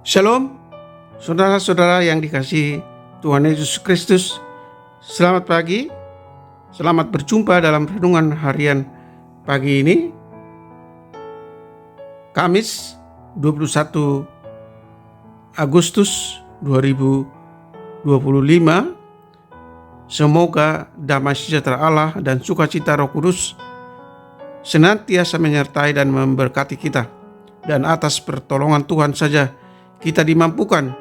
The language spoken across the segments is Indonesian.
Shalom, saudara-saudara yang dikasihi Tuhan Yesus Kristus. Selamat pagi, selamat berjumpa dalam renungan harian pagi ini, Kamis 21 Agustus 2025. Semoga damai sejahtera Allah dan sukacita Roh Kudus senantiasa menyertai dan memberkati kita. Dan atas pertolongan Tuhan saja kita dimampukan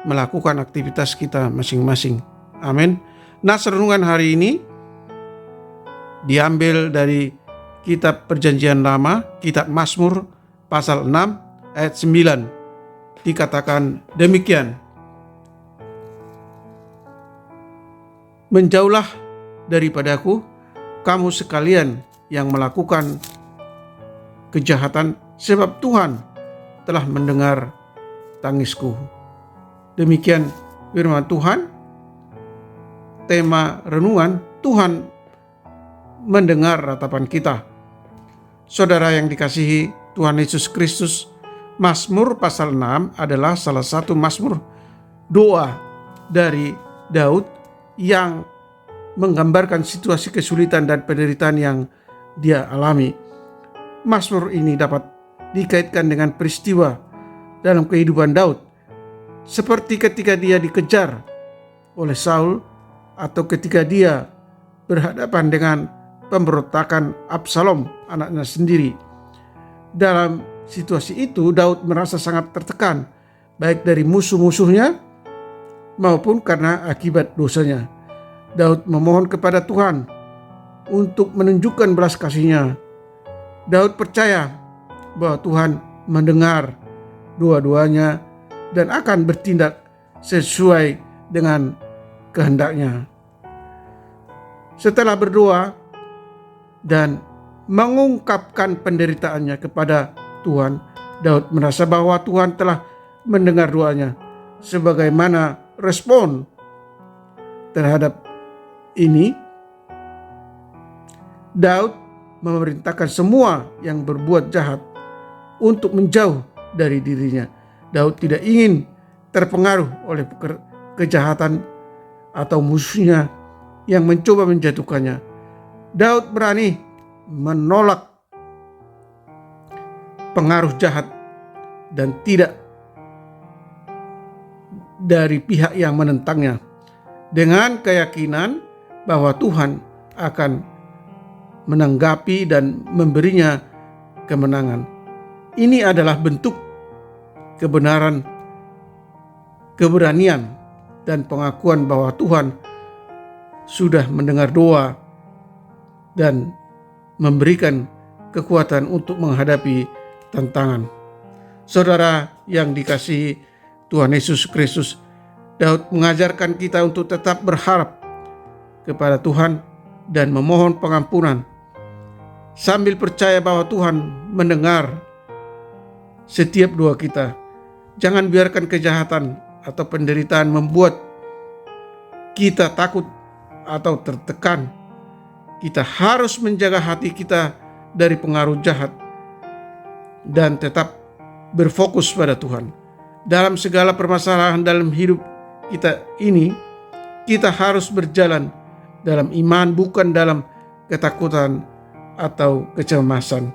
melakukan aktivitas kita masing-masing. Amin. Nah, renungan hari ini diambil dari kitab Perjanjian Lama, kitab Mazmur pasal 6 ayat 9. Dikatakan demikian. Menjauhlah daripadaku, kamu sekalian yang melakukan kejahatan, sebab Tuhan telah mendengar tangisku. Demikian firman Tuhan. Tema renungan, Tuhan mendengar ratapan kita. Saudara yang dikasihi Tuhan Yesus Kristus, Mazmur pasal 6 adalah salah satu mazmur doa dari Daud yang menggambarkan situasi kesulitan dan penderitaan yang dia alami. Mazmur ini dapat dikaitkan dengan peristiwa dalam kehidupan Daud, seperti ketika dia dikejar oleh Saul atau ketika dia berhadapan dengan pemberontakan Absalom, anaknya sendiri. Dalam situasi itu Daud merasa sangat tertekan, baik dari musuh-musuhnya maupun karena akibat dosanya. Daud memohon kepada Tuhan untuk menunjukkan belas kasih-Nya. Daud percaya bahwa Tuhan mendengar doa-doanya dan akan bertindak sesuai dengan kehendaknya. Setelah berdoa dan mengungkapkan penderitaannya kepada Tuhan, Daud merasa bahwa Tuhan telah mendengar doanya. Sebagaimana respon terhadap ini, Daud memerintahkan semua yang berbuat jahat untuk menjauh dari dirinya. Daud tidak ingin terpengaruh oleh kejahatan atau musuhnya yang mencoba menjatuhkannya. Daud berani menolak pengaruh jahat dan tidak dari pihak yang menentangnya, dengan keyakinan bahwa Tuhan akan menanggapi dan memberinya kemenangan. Ini adalah bentuk kebenaran, keberanian, dan pengakuan bahwa Tuhan sudah mendengar doa dan memberikan kekuatan untuk menghadapi tantangan. Saudara yang dikasihi Tuhan Yesus Kristus, Daud mengajarkan kita untuk tetap berharap kepada Tuhan dan memohon pengampunan sambil percaya bahwa Tuhan mendengar setiap doa kita. Jangan biarkan kejahatan atau penderitaan membuat kita takut atau tertekan. Kita harus menjaga hati kita dari pengaruh jahat dan tetap berfokus pada Tuhan. Dalam segala permasalahan dalam hidup kita ini, kita harus berjalan dalam iman, bukan dalam ketakutan atau kecemasan.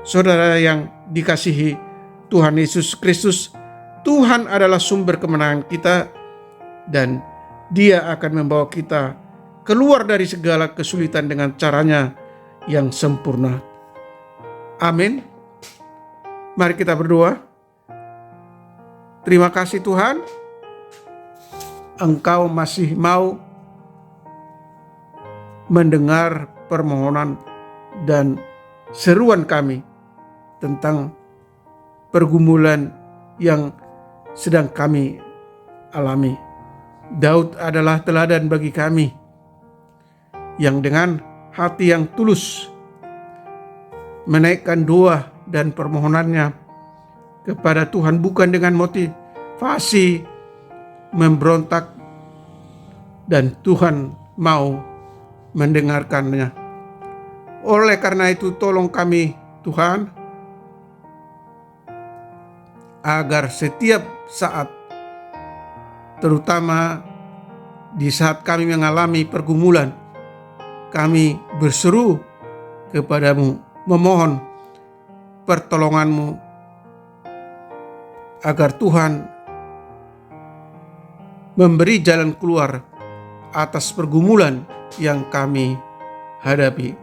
Saudara yang dikasihi Tuhan Yesus Kristus, Tuhan adalah sumber kemenangan kita dan Dia akan membawa kita keluar dari segala kesulitan dengan caranya yang sempurna. Amin. Mari kita berdoa. Terima kasih Tuhan, Engkau masih mau mendengar permohonan dan seruan kami tentang pergumulan yang sedang kami alami. Daud adalah teladan bagi kami yang dengan hati yang tulus menaikkan doa dan permohonannya kepada Tuhan, bukan dengan motivasi memberontak, dan Tuhan mau mendengarkannya. Oleh karena itu, tolong kami Tuhan agar setiap saat, terutama di saat kami mengalami pergumulan, kami berseru kepadamu, memohon pertolonganmu, agar Tuhan memberi jalan keluar atas pergumulan yang kami hadapi.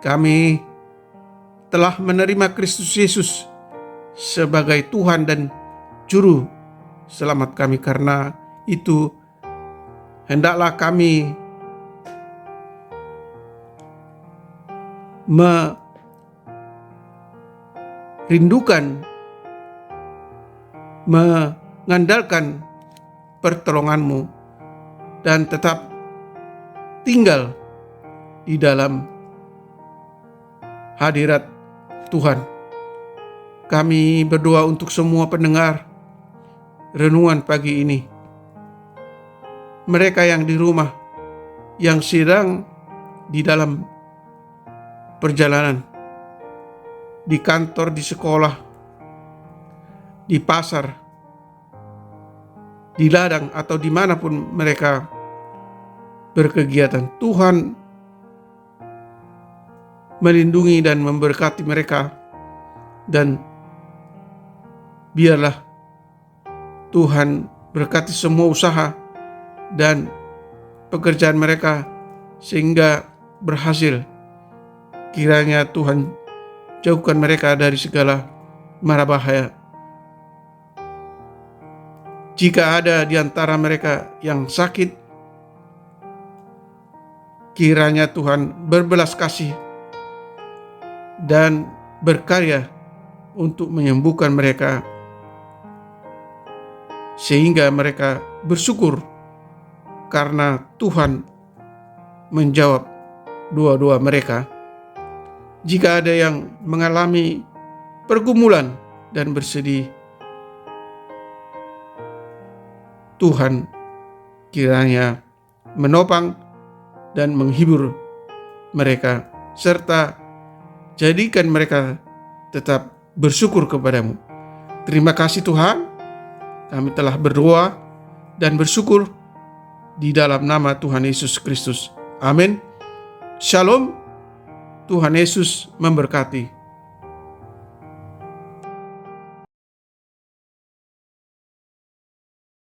Kami telah menerima Kristus Yesus sebagai Tuhan dan Juru Selamat kami. Karena itu, hendaklah kami merindukan, mengandalkan pertolongan-Mu dan tetap tinggal di dalam hadirat Tuhan. Kami berdoa untuk semua pendengar renungan pagi ini. Mereka yang di rumah, yang sedang di dalam perjalanan, di kantor, di sekolah, di pasar, di ladang, atau dimanapun mereka berkegiatan. Tuhan melindungi dan memberkati mereka, dan biarlah Tuhan berkati semua usaha dan pekerjaan mereka sehingga berhasil. Kiranya Tuhan jauhkan mereka dari segala mara bahaya. Jika ada di antara mereka yang sakit, kiranya Tuhan berbelas kasih dan berkarya untuk menyembuhkan mereka, sehingga mereka bersyukur karena Tuhan menjawab doa-doa mereka. Jika ada yang mengalami pergumulan dan bersedih, Tuhan kiranya menopang dan menghibur mereka, serta jadikan mereka tetap bersyukur kepadamu. Terima kasih Tuhan, kami telah berdoa dan bersyukur di dalam nama Tuhan Yesus Kristus. Amin. Shalom. Tuhan Yesus memberkati.